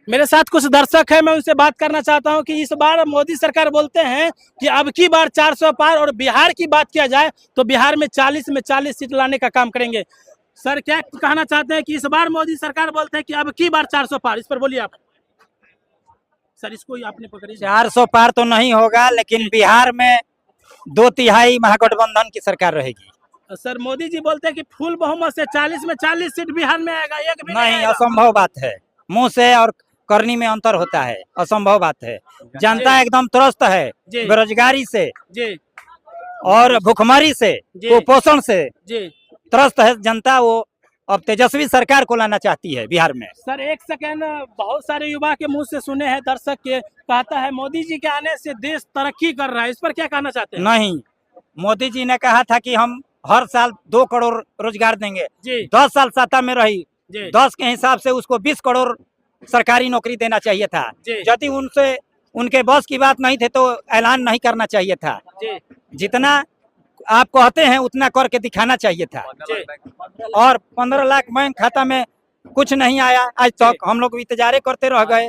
मेरे साथ कुछ दर्शक है, मैं उनसे बात करना चाहता हूं कि इस बार मोदी सरकार बोलते हैं कि अब की बार 400 पार, और बिहार की बात किया जाए तो बिहार में 40 में 40 सीट लाने का काम करेंगे। सर क्या कहना चाहते हैं कि इस बार मोदी सरकार बोलते हैं कि अब की बार 400 पार, इस पर बोलिए आप। सर इसको ही आपने पकड़ी। 400 पार तो नहीं होगा, लेकिन बिहार में 2/3 महागठबंधन की सरकार रहेगी। सर मोदी जी बोलते हैं कि फुल बहुमत से 40 में 40 सीट बिहार में आएगा, एक भी नहीं, आएगा। असंभव बात है। मुंह से और करनी में अंतर होता है, असंभव बात है। जनता एकदम त्रस्त है जी। बेरोजगारी से जी और भूखमरी से, कुपोषण से जी। त्रस्त है जनता। वो अब तेजस्वी सरकार को लाना चाहती है बिहार में। सर एक सेकेंड, बहुत सारे युवा के मुंह से सुने हैं, दर्शक के, कहता है मोदी जी के आने से देश तरक्की कर रहा है, इस पर क्या कहना चाहते हैं? नहीं, मोदी जी ने कहा था कि हम हर साल 2 करोड़ रोजगार देंगे। 10 साल सत्ता में रही, 10 के हिसाब से उसको 20 करोड़ सरकारी नौकरी देना चाहिए था। यदि उनसे उनके बस की बात नहीं थे तो ऐलान नहीं करना चाहिए था। जितना आप कहते हैं उतना करके दिखाना चाहिए था। और 15 लाख बैंक खाता में कुछ नहीं आया आज तक। हम लोग इंतजारे करते रह गए।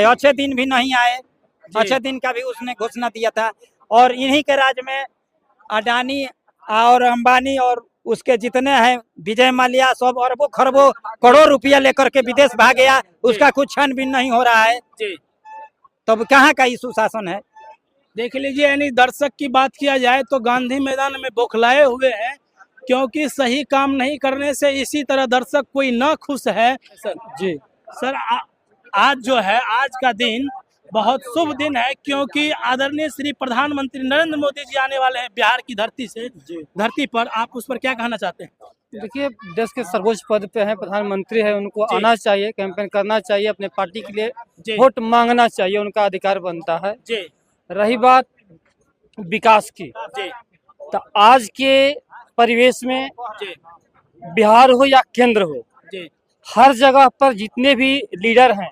अच्छे दिन भी नहीं आए, अच्छे दिन का भी उसने घोषणा दिया था। और इन्हीं के राज में अडानी और अंबानी और उसके जितने हैं विजय माल्या सब अरबों खरबों करोड़ रुपया लेकर के विदेश भाग गया, उसका कुछ छानबीन नहीं हो रहा है। तब कहाँ का ये सुशासन है? देख लीजिए, यानी दर्शक की बात किया जाए तो गांधी मैदान में बौखलाए हुए हैं, क्योंकि सही काम नहीं करने से इसी तरह दर्शक कोई न खुश है। सर जी, सर आज जो है, आज का दिन बहुत शुभ दिन है, क्योंकि आदरणीय श्री प्रधानमंत्री नरेंद्र मोदी जी आने वाले हैं बिहार की धरती पर। आप उस पर क्या कहना चाहते हैं? देखिए, देश के सर्वोच्च पद पे है, प्रधानमंत्री है, उनको आना चाहिए, कैंपेन करना चाहिए, अपने पार्टी के लिए वोट मांगना चाहिए, उनका अधिकार बनता है। रही बात विकास की, तो आज के परिवेश में बिहार हो या केंद्र हो, हर जगह पर जितने भी लीडर हैं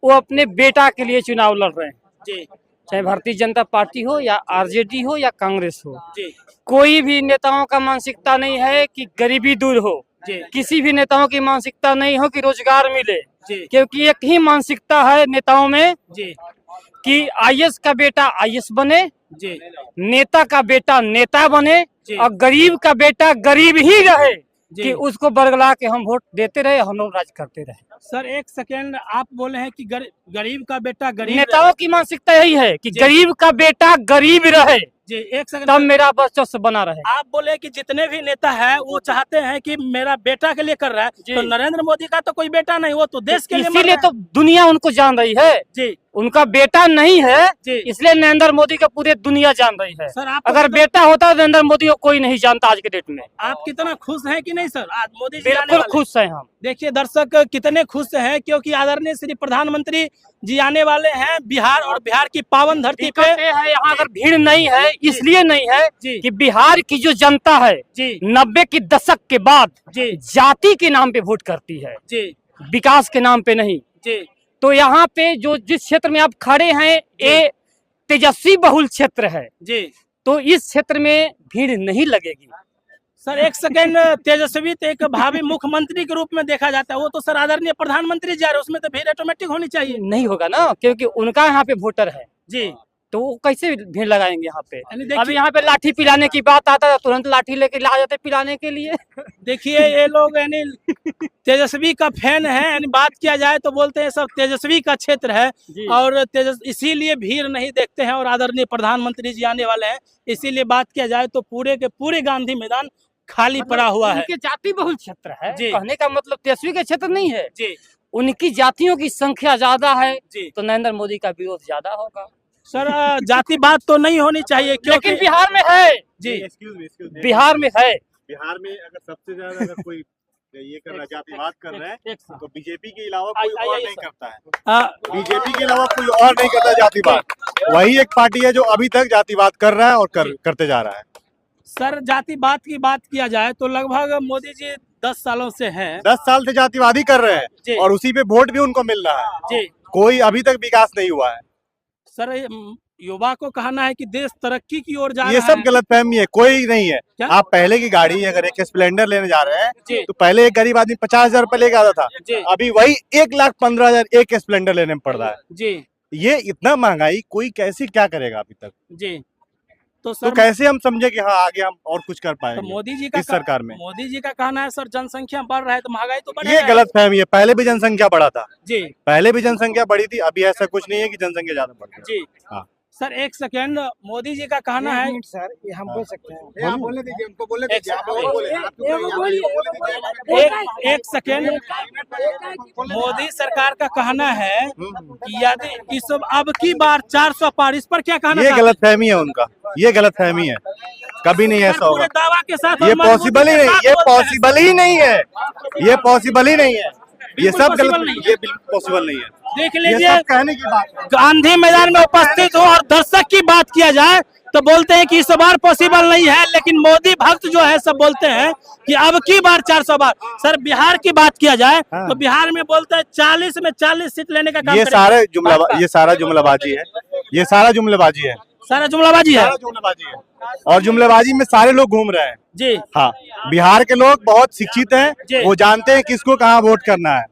वो अपने बेटा के लिए चुनाव लड़ रहे हैं। चाहे भारतीय जनता पार्टी हो या आरजेडी हो या कांग्रेस हो, कोई भी नेताओं का मानसिकता नहीं है कि गरीबी दूर हो, किसी भी नेताओं की मानसिकता नहीं हो कि रोजगार मिले, क्योंकि एक ही मानसिकता है नेताओं में कि आईएएस का बेटा आईएएस बने, नेता का बेटा नेता बने, और गरीब का बेटा गरीब ही रहे, कि उसको बरगला के हम वोट देते रहे, हम लोग राज करते रहे। सर एक सेकेंड, आप बोले हैं कि गरीब का बेटा गरीब, नेताओं की मानसिकता यही है कि गरीब का बेटा गरीब रहे, एक सेकंड, तब मेरा वर्चस्व बना रहे। आप बोले कि जितने भी नेता है वो चाहते हैं कि मेरा बेटा के लिए कर रहा है, तो नरेंद्र मोदी का तो कोई बेटा नहीं, वो तो देश के लिए, इसीलिए तो दुनिया उनको जान रही है जी। उनका बेटा नहीं है, इसलिए नरेंद्र मोदी का पूरे दुनिया जान रही है। सर अगर बेटा होता तो नरेंद्र मोदी को कोई नहीं जानता आज के डेट में। आप कितना खुश हैं कि नहीं सर आज मोदी जी? बिल्कुल खुश हैं हम। देखिए दर्शक कितने खुश हैं, क्योंकि आदरणीय श्री प्रधानमंत्री जी आने वाले हैं बिहार, और बिहार की पावन धरती पे है। यहाँ अगर भीड़ नहीं है, इसलिए नहीं है कि बिहार की जो जनता है 90 के दशक के बाद जाति के नाम पे वोट करती है, विकास के नाम पे नहीं। तो यहाँ पे जो जिस क्षेत्र में आप खड़े हैं, ये तेजस्वी बहुल क्षेत्र है, तो इस क्षेत्र में भीड़ नहीं लगेगी। सर एक सेकेंड, तेजस्वी तो एक भावी मुख्यमंत्री के रूप में देखा जाता है, वो तो सर आदरणीय प्रधानमंत्री जी आ रहे, उसमें तो भीड़ ऑटोमेटिक होनी चाहिए। नहीं होगा ना, क्योंकि उनका यहाँ पे वोटर है जी, तो वो कैसे भीड़ लगाएंगे यहाँ पे? अभी यहाँ पे लाठी पिलाने की बात आता है, तुरंत लाठी लेके ला जाते पिलाने के लिए। देखिए ये लोग यानी तेजस्वी का फैन है, यानी बात किया जाए तो बोलते हैं सब तेजस्वी का क्षेत्र है, और इसीलिए भीड़ नहीं देखते हैं, और आदरणीय प्रधानमंत्री जी आने वाले हैं, इसीलिए बात किया जाए तो पूरे के पूरे गांधी मैदान खाली पड़ा हुआ है। जाति बहुल क्षेत्र है, कहने का मतलब तेजस्वी का क्षेत्र नहीं है जी। उनकी जातियों की संख्या ज्यादा है, तो नरेंद्र मोदी का विरोध ज्यादा होगा। सर जाति बात तो नहीं होनी चाहिए, लेकिन बिहार में है जी, बिहार में है। बिहार में अगर सबसे ज्यादा अगर कोई ये कर रहा जातिवाद कर रहा है, तो बीजेपी के अलावा कोई और नहीं करता है। बीजेपी के अलावा कोई और नहीं करता जातिवाद। वही एक पार्टी है जो अभी तक जातिवाद कर रहा है और करते जा रहा है। सर जातिवाद की बात किया जाए तो लगभग मोदी जी 10 सालों से हैं, 10 साल से जातिवादी कर रहे हैं, और उसी पे वोट भी उनको मिल रहा है। कोई अभी तक विकास नहीं हुआ है। सर युवा को कहना है कि देश तरक्की की ओर जा ये रहा सब है। गलतफहमी है, कोई नहीं है। क्या? आप पहले की गाड़ी अगर एक स्प्लेंडर लेने जा रहे जी। हैं तो पहले एक गरीब आदमी 50,000 रुपए लेके आता था, जी। अभी वही 1,15,000 एक स्प्लेंडर लेने में पड़ रहा है। जी ये इतना महंगाई कोई कैसी क्या करेगा अभी तक? जी। तो तो सर कैसे हम समझे कि हाँ आगे हम और कुछ कर तो पाएंगे मोदी जी का इस सरकार में? मोदी जी का कहना है सर जनसंख्या बढ़ रहा है तो महंगाई तो बढ़ेगा। ये गलतफहमी है, पहले भी जनसंख्या बढ़ा था, जी पहले भी जनसंख्या बढ़ी थी, अभी ऐसा कुछ नहीं है कि जनसंख्या ज्यादा बढ़ गई। जी। हाँ। सर एक सेकेंड, मोदी जी का कहना है सर ये हम बोल सकते हैं। आप बोलने दीजिए, उनको बोलने एक दीजिए, आप और बोले, आप तो एक सेकेंड, मोदी सरकार का कहना है कि यदि इस अब की बार 400 पार, इस पर क्या कहना ये चाहते हैं? गलतफहमी है उनका, ये गलतफहमी है, कभी नहीं ऐसा सर, पूरे होगा। दावा के साथ ये और मजबूती पॉसिबल ही के नहीं, साथ ये बोलते हैं। पॉसिबल ही नहीं है, ये पॉसिबल ही नहीं है, ये बिल्कुल सब possible गलत, नहीं है। ये बिल्कुल पॉसिबल नहीं है। देख ये लीजिए, सब कहने की बात है। गांधी मैदान में उपस्थित हो और दर्शक की बात किया जाए तो बोलते हैं कि इस बार पॉसिबल नहीं है, लेकिन मोदी भक्त जो है सब बोलते हैं कि अब की बार 400 बार। सर बिहार की बात किया जाए हाँ। तो बिहार में बोलते हैं 40 में 40 सीट लेने का काम ये करेंगे। सारे जुमला, ये सारा जुमलाबाजी है, ये सारा जुमलाबाजी है, सारा जुमलाबाजी है। सारा जुमलाबाजी है, और जुमलाबाजी में सारे लोग घूम रहे हैं। जी हाँ, बिहार के लोग बहुत शिक्षित जी। हैं, वो जानते हैं किसको कहाँ वोट करना है।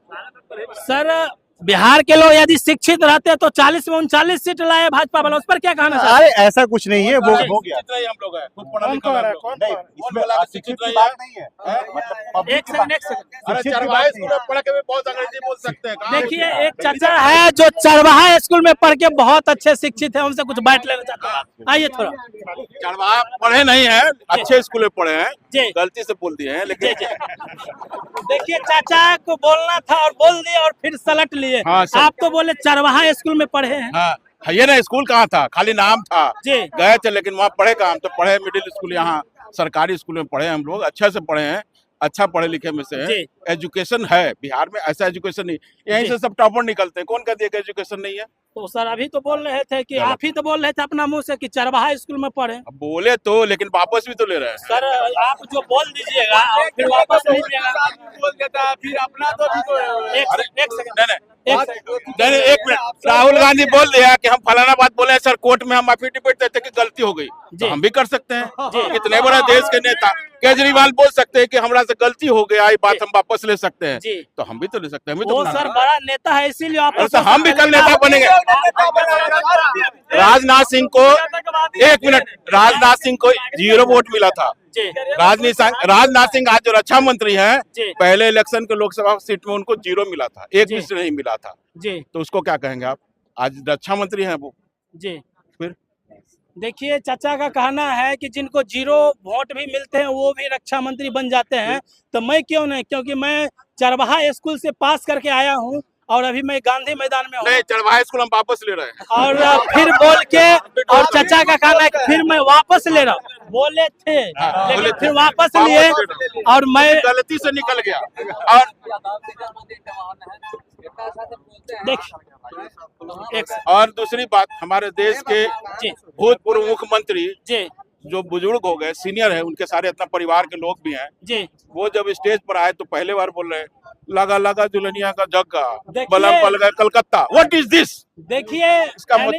सर बिहार के लोग यदि शिक्षित रहते तो 40 में 39 सीट लाए भाजपा वाला, उस पर क्या कहना चाहते अरे ऐसा कुछ नहीं है, वो हो गया। हम लोग हैं, खुद पढ़ा कौन लिखा कह रहा है? लोग। कौन नहीं, कह इसमें बोला कि शिक्षित शिक्षित की नहीं बात है? नहीं है, मतलब public एक की सेकंड बात एक सेकंड। अरे शिक्षित की चरवाहा बात स्कूल नहीं में पढ़ के भी बहुत अंग्रेजी बोल सकते हैं। कहाँ देखिए बोलते हैं? एक चाचा है जो चरवाहा स्कूल में पढ़ के बहुत अच्छे शिक्षित है, उनसे कुछ बात लेना चाहता हूँ। आइए थोड़ा। चरवाहा पढ़े नहीं है, अच्छे स्कूल में पढ़े हैं, जी। गलती से बोल दिए हैं, जी लेकिन जी। देखिए चाचा को बोलना था और बोल दिए और फिर सलट लिए। हाँ, सर। आप तो बोले चरवाहा स्कूल में पढ़े हैं। हाँ ये ना स्कूल कहाँ था, खाली नाम था, जी। गए थे लेकिन वहाँ पढ़े कहाँ? हम तो पढ़े मिडिल स्कूल, यहाँ सरकारी स्कूल में पढ़े हम लोग, अच्छे से पढ़े हैं, अच्छा पढ़े लिखे में से हैं। जी। एजुकेशन है बिहार में, ऐसा एजुकेशन नहीं, यहीं जी। से सब टॉपर निकलते हैं। कौन कहते हैं कि एजुकेशन नहीं है? तो सर अभी तो बोल रहे थे कि चलो। आप ही तो बोल रहे थे अपना मुंह से कि चरवाहा स्कूल में पढ़े। अब बोले तो, लेकिन वापस भी तो ले रहे हैं। सर आप जो बोल दीजिएगा और फिर वापस नहीं दिएगा। बोल देता है, फिर अपना तो एक सेकंड नहीं, एक मिनट, राहुल गांधी बोल दिया कि हम फलाना बात बोले सर, कोर्ट में हम एफिडेविट देते कि गलती हो गई, जी। तो हम भी कर सकते हैं। जी। इतने बड़ा देश के नेता केजरीवाल बोल सकते हैं कि हमरा से गलती हो गया, ये बात जी। हम वापस ले सकते हैं, जी। तो हम भी तो ले सकते हैं। हम भी वो तो सर बड़ा नेता है इसीलिए आप अरे तो हम भी कल नेता बनेंगे। राजनाथ सिंह को, एक मिनट, राजनाथ सिंह को 0 वोट मिला था। जी राजनाथ सिंह आज जो रक्षा मंत्री हैं, जी। पहले इलेक्शन के लोकसभा सीट में उनको 0 मिला था, एक जी। भी सीट नहीं मिला था, जी तो उसको क्या कहेंगे आप? आज रक्षा मंत्री हैं वो। जी। फिर देखिए चाचा का कहना है कि जिनको 0 वोट भी मिलते हैं वो भी रक्षा मंत्री बन जाते हैं, तो मैं क्यों नहीं, क्योंकि मैं चरवाहा स्कूल से पास करके आया हूँ और अभी मैं गांधी मैदान में हूँ। नहीं, चरवाहा स्कूल हम वापस ले रहे हैं। और फिर बोल के, और चाचा का कहना है कि फिर मैं वापस ले रहा हूँ। बोले थे लेकिन बोले फिर थे, वापस वापस लिए ले रहा हूँ। और मैं गलती से निकल गया। और देख और दूसरी बात, हमारे देश के जी भूतपूर्व मुख्यमंत्री जी जो बुजुर्ग हो गए, सीनियर है, उनके सारे अपना परिवार के लोग भी हैं, जी। वो जब स्टेज पर आए तो पहले बार बोल रहे हैं, लगा लगा दुल्हनिया का जग्गा, देखिए- बलम पल गए कलकत्ता। What is this? देखिए इसका